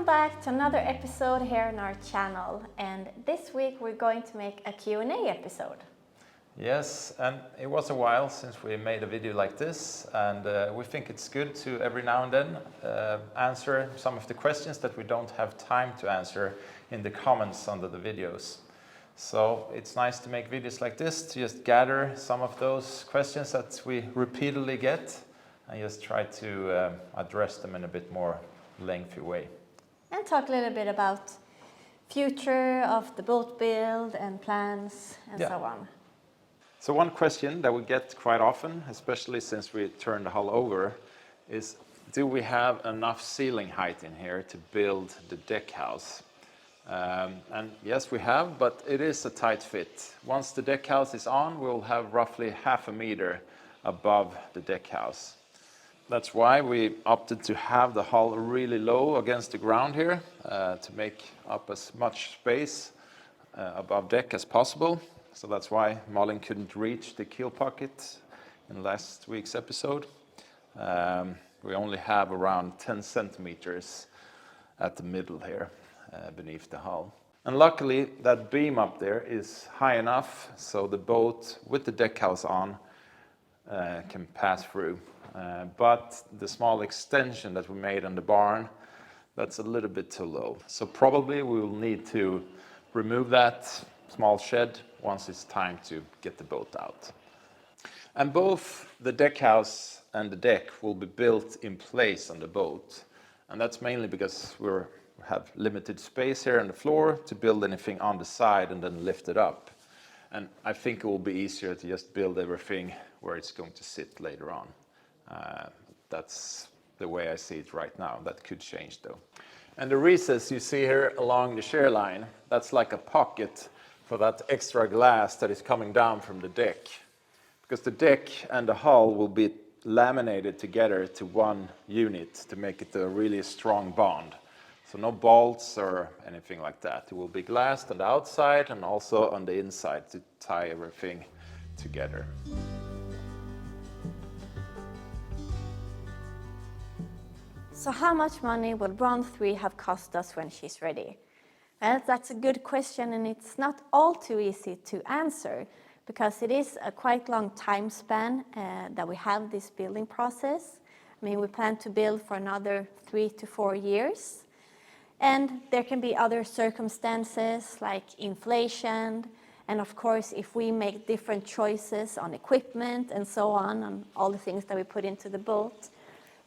Welcome back to another episode here on our channel, and this week we're going to make a Q&A episode. Yes, and it was a while since we made a video like this, and we think it's good to every now and then answer some of the questions that we don't have time to answer in the comments under the videos. So it's nice to make videos like this, to just gather some of those questions that we repeatedly get and just try to address them in a bit more lengthy way. And talk a little bit about future of the boat build and plans and so on. So one question that we get quite often, especially since we turned the hull over, is do we have enough ceiling height in here to build the deck house? And yes, we have, but it is a tight fit. Once the deck house is on, we'll have roughly 0.5 meter above the deck house. That's why we opted to have the hull really low against the ground here to make up as much space above deck as possible. So that's why Malin couldn't reach the keel pocket in last week's episode. We only have around 10 centimeters at the middle here beneath the hull. And luckily that beam up there is high enough so the boat with the deck house on can pass through. But the small extension that we made on the barn, that's a little bit too low. So probably we will need to remove that small shed once it's time to get the boat out. And both the deck house and the deck will be built in place on the boat. And that's mainly because we have limited space here on the floor to build anything on the side and then lift it up. And I think it will be easier to just build everything where it's going to sit later on. That's the way I see it right now. That could change though. And the recess you see here along the shear line, that's like a pocket for that extra glass that is coming down from the deck. Because the deck and the hull will be laminated together to one unit to make it a really strong bond. So no bolts or anything like that. It will be glassed on the outside and also on the inside to tie everything together. So how much money will Bronze 3 have cost us when she's ready? Well, that's a good question, and it's not all too easy to answer because it is a quite long time span that we have this building process. I mean, we plan to build for another 3 to 4 years. And there can be other circumstances like inflation, and of course, if we make different choices on equipment and so on all the things that we put into the boat.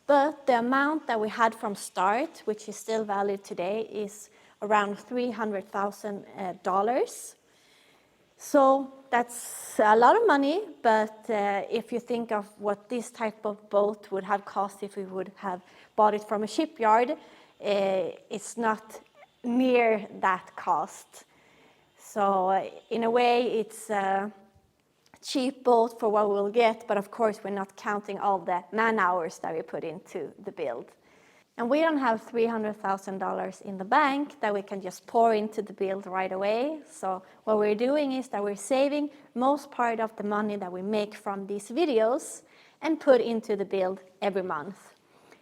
But the amount that we had from start, which is still valid today, is around $300,000. So that's a lot of money, but if you think of what this type of boat would have cost if we would have bought it from a shipyard, it's not near that cost. So in a way, it's a cheap boat for what we'll get, but of course we're not counting all the man hours that we put into the build. And we don't have $300,000 in the bank that we can just pour into the build right away. So what we're doing is that we're saving most part of the money that we make from these videos and put into the build every month.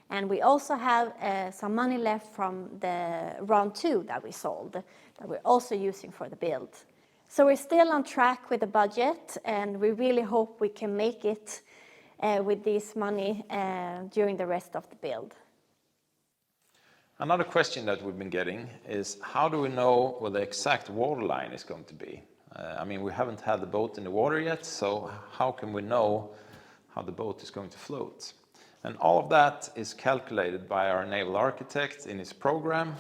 And we also have some money left from the round 2 that we sold that we're also using for the build. So we're still on track with the budget, and we really hope we can make it with this money during the rest of the build. Another question that we've been getting is how do we know where the exact waterline is going to be? I mean, we haven't had the boat in the water yet, so how can we know how the boat is going to float? And all of that is calculated by our naval architect in his program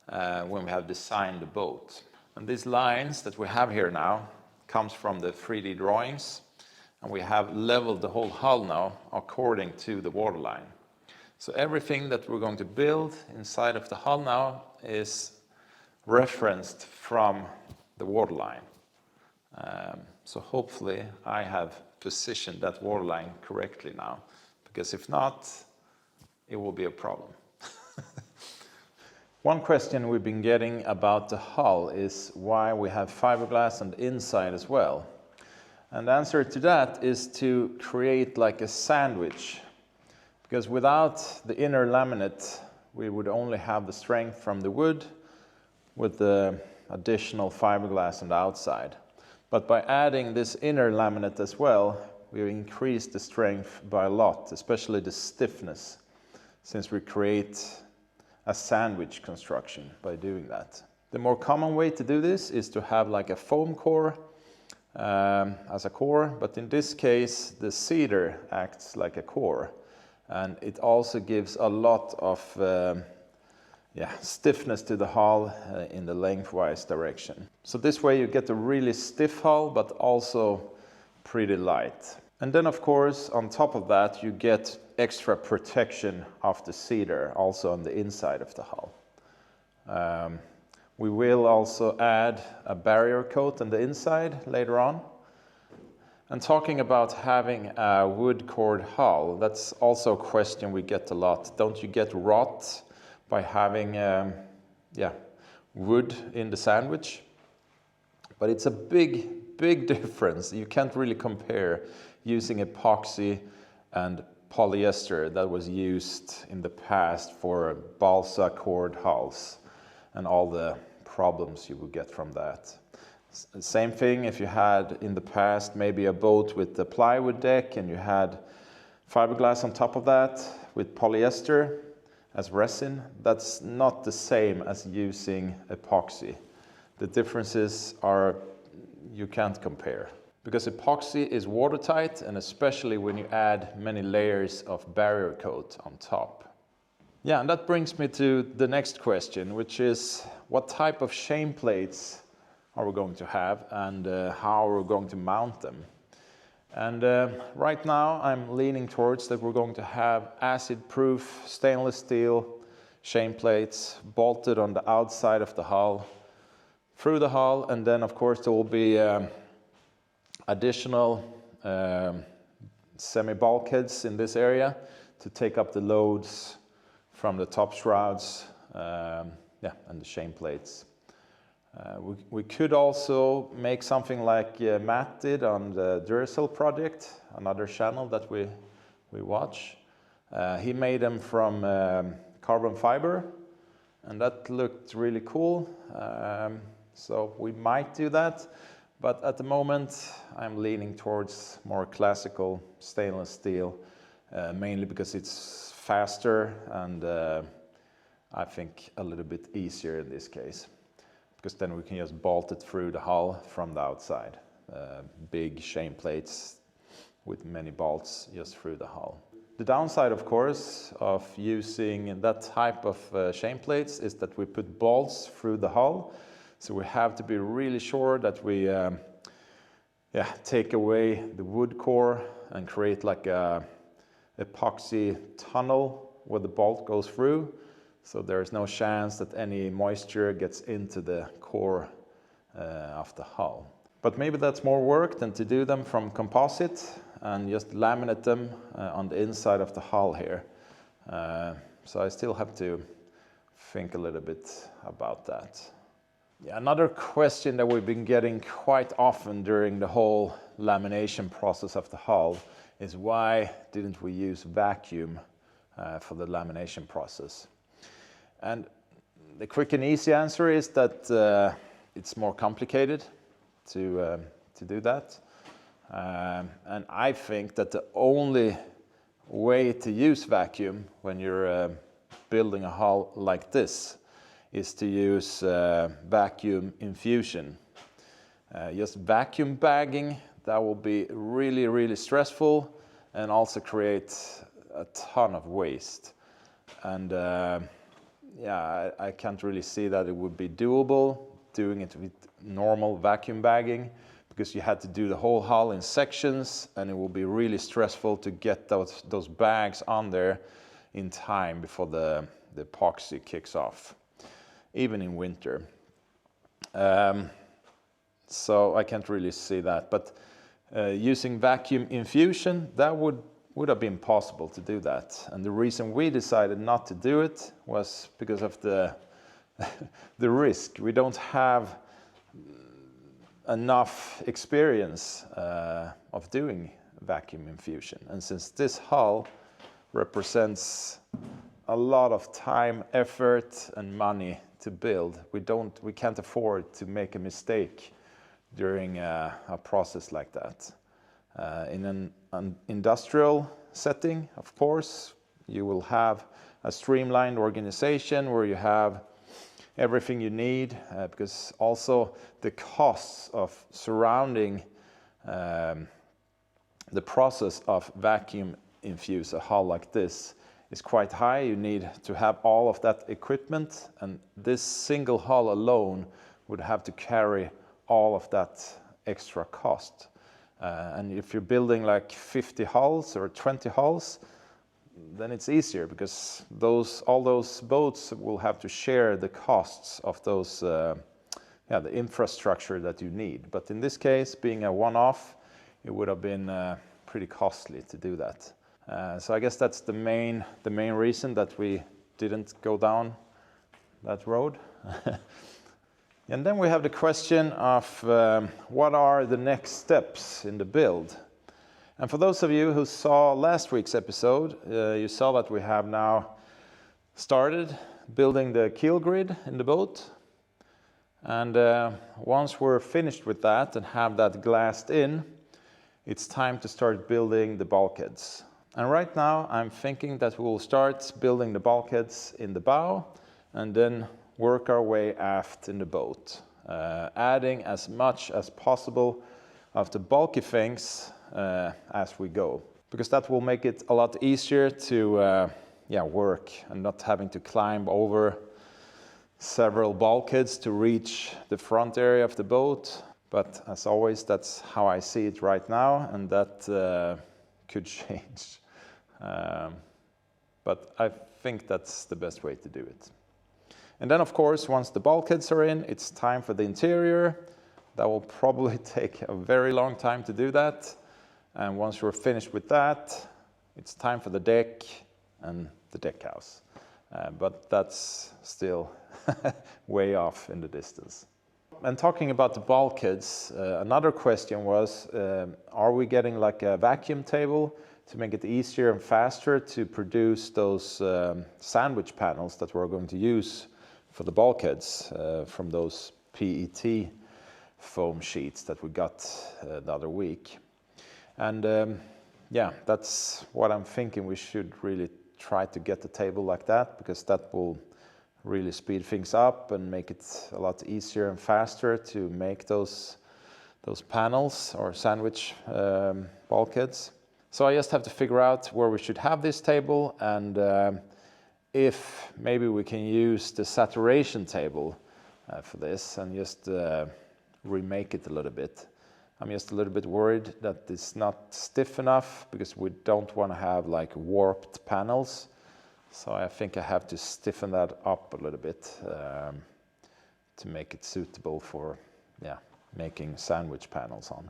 when we have designed the boat. And these lines that we have here now comes from the 3D drawings, and we have leveled the whole hull now according to the waterline. So everything that we're going to build inside of the hull now is referenced from the waterline. So hopefully I have positioned that waterline correctly now, because if not, it will be a problem. One question we've been getting about the hull is why we have fiberglass on the inside as well. And the answer to that is to create like a sandwich. Because without the inner laminate, we would only have the strength from the wood with the additional fiberglass on the outside. But by adding this inner laminate as well, we increase the strength by a lot, especially the stiffness, since we create a sandwich construction by doing that. The more common way to do this is to have like a foam core as a core, but in this case the cedar acts like a core, and it also gives a lot of stiffness to the hull in the lengthwise direction. So this way you get a really stiff hull, but also pretty light. And then of course on top of that you get extra protection of the cedar also on the inside of the hull. We will also add a barrier coat on the inside later on. And talking about having a wood cored hull, that's also a question we get a lot. Don't you get rot by having wood in the sandwich? But it's a big difference. You can't really compare using epoxy and polyester that was used in the past for balsa cord hulls and all the problems you would get from that. Same thing if you had in the past maybe a boat with the plywood deck and you had fiberglass on top of that with polyester as resin. That's not the same as using epoxy. The differences are, you can't compare. Because epoxy is watertight, and especially when you add many layers of barrier coat on top. Yeah, and that brings me to the next question, which is what type of shame plates are we going to have, and how are we going to mount them? And right now I'm leaning towards that we're going to have acid-proof stainless steel shame plates bolted on the outside of the hull, through the hull, and then of course there will be additional semi-bulkheads in this area to take up the loads from the top shrouds and the shame plates. We could also make something like Matt did on the Duracell project, another channel that we watch. He made them from carbon fiber, and that looked really cool. So we might do that. But at the moment, I'm leaning towards more classical stainless steel, mainly because it's faster and I think a little bit easier in this case, because then we can just bolt it through the hull from the outside. Big shame plates with many bolts just through the hull. The downside, of course, of using that type of shame plates is that we put bolts through the hull. So we have to be really sure that we take away the wood core and create like a epoxy tunnel where the bolt goes through. So there's no chance that any moisture gets into the core of the hull. But maybe that's more work than to do them from composite and just laminate them on the inside of the hull here. So I still have to think a little bit about that. Yeah, another question that we've been getting quite often during the whole lamination process of the hull is why didn't we use vacuum for the lamination process? And the quick and easy answer is that it's more complicated to do that. And I think that the only way to use vacuum when you're building a hull like this is to use vacuum infusion. Just vacuum bagging, that will be really, really stressful and also create a ton of waste. And I can't really see that it would be doable doing it with normal vacuum bagging, because you had to do the whole hull in sections, and it will be really stressful to get those bags on there in time before the epoxy kicks off, even in winter. So I can't really see that, but using vacuum infusion, that would have been possible to do that. And the reason we decided not to do it was because of the risk. We don't have enough experience of doing vacuum infusion. And since this hull represents a lot of time, effort, and money to build. We can't afford to make a mistake during a process like that. In an industrial setting, of course, you will have a streamlined organization where you have everything you need, because also the costs of surrounding the process of vacuum infuse a hull like this is quite high. You need to have all of that equipment, and this single hull alone would have to carry all of that extra cost. And if you're building like 50 hulls or 20 hulls, then it's easier, because all those boats will have to share the costs of those, the infrastructure that you need. But in this case, being a one-off, it would have been pretty costly to do that. So I guess that's the main reason that we didn't go down that road. And then we have the question of what are the next steps in the build? And for those of you who saw last week's episode, you saw that we have now started building the keel grid in the boat. And once we're finished with that and have that glassed in, it's time to start building the bulkheads. And right now I'm thinking that we'll start building the bulkheads in the bow and then work our way aft in the boat, adding as much as possible of the bulky things as we go, because that will make it a lot easier to work and not having to climb over several bulkheads to reach the front area of the boat. But as always, that's how I see it right now, and that could change. But I think that's the best way to do it. And then, of course, once the bulkheads are in, it's time for the interior. That will probably take a very long time to do that. And once we're finished with that, it's time for the deck and the deck house. But that's still way off in the distance. And talking about the bulkheads, another question was, are we getting like a vacuum table to make it easier and faster to produce those sandwich panels that we're going to use for the bulkheads from those PET foam sheets that we got the other week? And that's what I'm thinking. We should really try to get the table like that, because that will really speed things up and make it a lot easier and faster to make those panels or sandwich bulkheads. So I just have to figure out where we should have this table, and if maybe we can use the saturation table for this and just remake it a little bit. I'm just a little bit worried that it's not stiff enough, because we don't want to have like warped panels. So I think I have to stiffen that up a little bit to make it suitable for making sandwich panels on.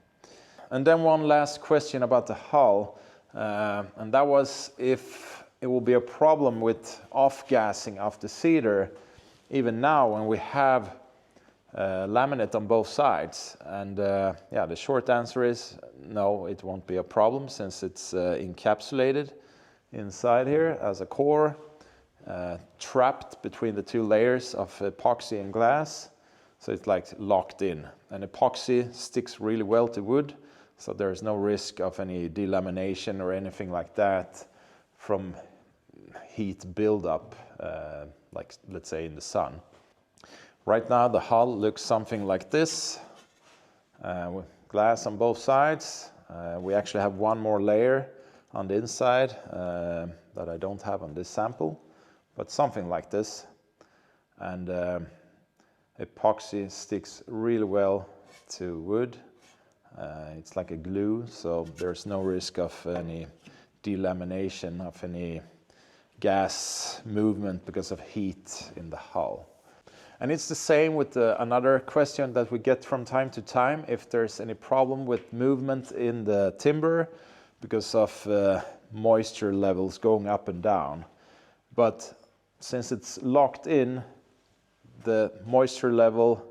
And then one last question about the hull, and that was if it will be a problem with off-gassing of the cedar even now when we have laminate on both sides. And the short answer is no, it won't be a problem, since it's encapsulated inside here as a core, trapped between the two layers of epoxy and glass. So it's like locked in, and epoxy sticks really well to wood, so there's no risk of any delamination or anything like that from heat buildup, like let's say in the sun. Right now the hull looks something like this, with glass on both sides. We actually have one more layer on the inside that I don't have on this sample, but something like this. And epoxy sticks really well to wood. It's like a glue, so there's no risk of any delamination, of any gas movement because of heat in the hull. And it's the same with another question that we get from time to time, if there's any problem with movement in the timber because of moisture levels going up and down. But since it's locked in, the moisture level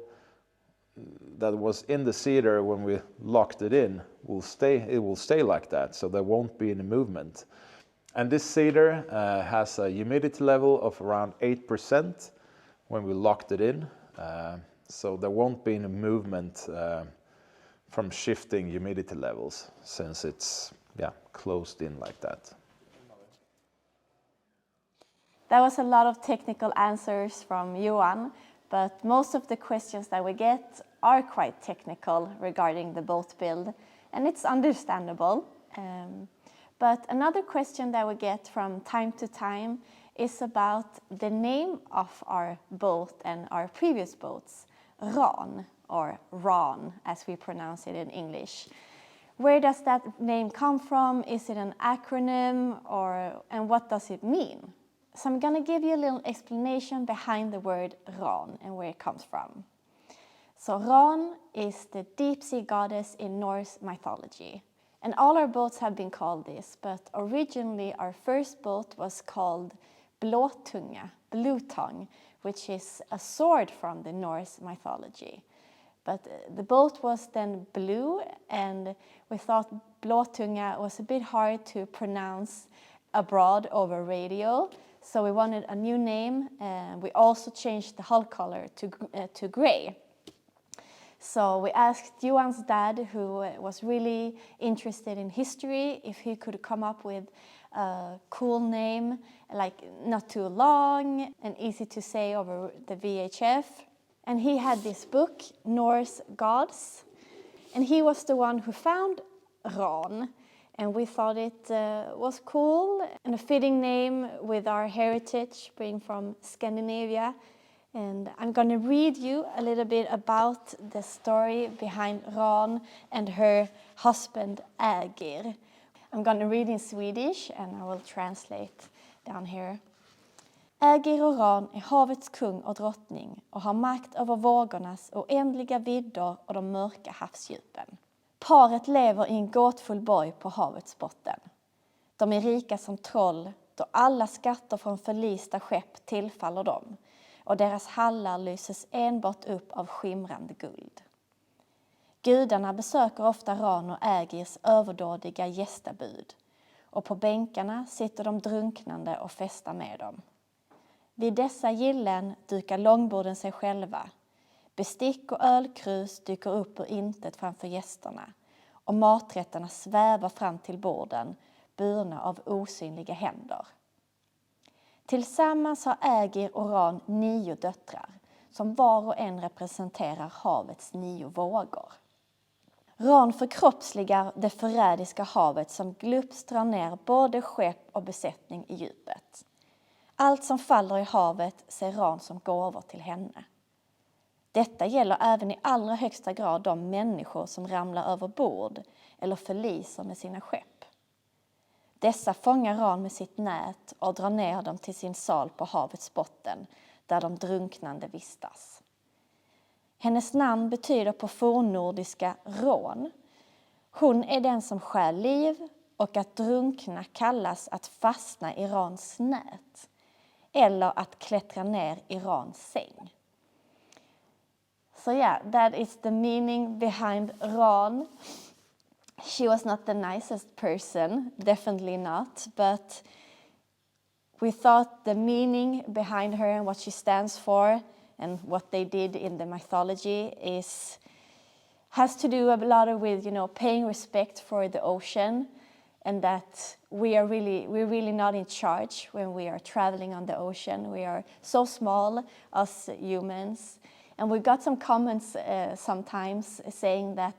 that was in the cedar when we locked it in will stay like that, so there won't be any movement. And this cedar has a humidity level of around 8% when we locked it in. So there won't be any movement from shifting humidity levels since it's closed in like that. That was a lot of technical answers from Johan, but most of the questions that we get are quite technical regarding the boat build, and it's understandable. But another question that we get from time to time is about the name of our boat and our previous boats, Ran, or Ran as we pronounce it in English. Where does that name come from? Is it an acronym, and what does it mean? So I'm going to give you a little explanation behind the word Ran and where it comes from. So Ran is the deep sea goddess in Norse mythology. And all our boats have been called this, but originally our first boat was called Blåtunga, Blue Tongue, which is a sword from the Norse mythology. But the boat was then blue, and we thought Blåtunga was a bit hard to pronounce abroad over radio. So we wanted a new name, and we also changed the hull color to gray. So we asked Johan's dad, who was really interested in history, if he could come up with a cool name, like not too long and easy to say over the VHF. And he had this book, Norse Gods, and he was the one who found Ran. And we thought it was cool and a fitting name with our heritage being from Scandinavia. And I'm going to read you a little bit about the story behind Ran and her husband Ägir. I'm going to read in Swedish and I will translate down here. Ägir och Ran är havets kung och drottning och har makt över vågornas oändliga vidder och de mörka havsdjupen. Paret lever i en gåtfull borg på havets botten. De är rika som troll då alla skatter från förlista skepp tillfaller dem och deras hallar lyses enbart upp av skimrande guld. Gudarna besöker ofta Ran och Ägirs överdådiga gästabud och på bänkarna sitter de drunknande och festar med dem. Vid dessa gillen dukar långborden sig själva. Bestick och ölkrus dyker upp ur intet framför gästerna och maträtterna svävar fram till borden, burna av osynliga händer. Tillsammans har Ägir och Ran 9 döttrar som var och en representerar havets 9 vågor. Ran förkroppsligar det förrädiska havet som glupst drar ner både skepp och besättning i djupet. Allt som faller i havet ser Ran som gåvor till henne. Detta gäller även i allra högsta grad de människor som ramlar över bord eller förliser med sina skepp. Dessa fångar Ran med sitt nät och drar ner dem till sin sal på havets botten där de drunknande vistas. Hennes namn betyder på fornnordiska rån. Hon är den som skär liv och att drunkna kallas att fastna i Rans nät eller att klättra ner i Rans säng. So yeah, that is the meaning behind Ran. She was not the nicest person, definitely not, but we thought the meaning behind her and what she stands for and what they did in the mythology has to do a lot with, paying respect for the ocean, and that we're really not in charge when we are traveling on the ocean. We are so small as humans. And we got some comments sometimes saying that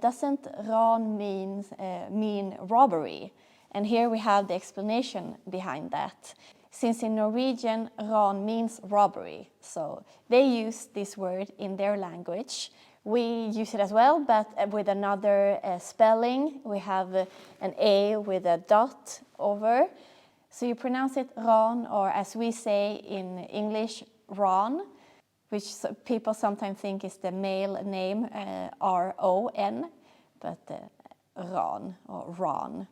doesn't Ran mean robbery? And here we have the explanation behind that. Since in Norwegian, Ran means robbery. So they use this word in their language. We use it as well, but with another spelling. We have an A with a dot over. So you pronounce it Ran, or as we say in English, Ran, which people sometimes think is the male name, R-O-N, but Ran or Ran.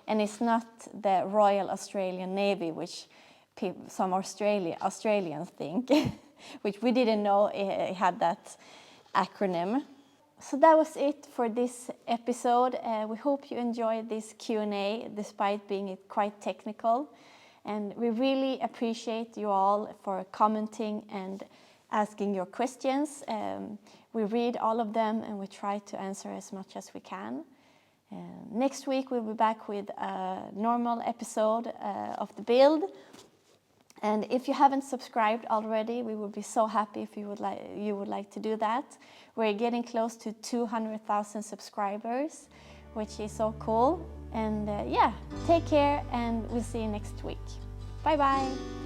And it's not the Royal Australian Navy, which some Australians think, which we didn't know it had that acronym. So that was it for this episode. We hope you enjoyed this Q&A despite being quite technical. And we really appreciate you all for commenting and asking your questions. We read all of them and we try to answer as much as we can. Next week we'll be back with a normal episode of the build. And if you haven't subscribed already, we would be so happy if you would like to do that. We're getting close to 200,000 subscribers, which is so cool. And yeah, take care and we'll see you next week. Bye bye.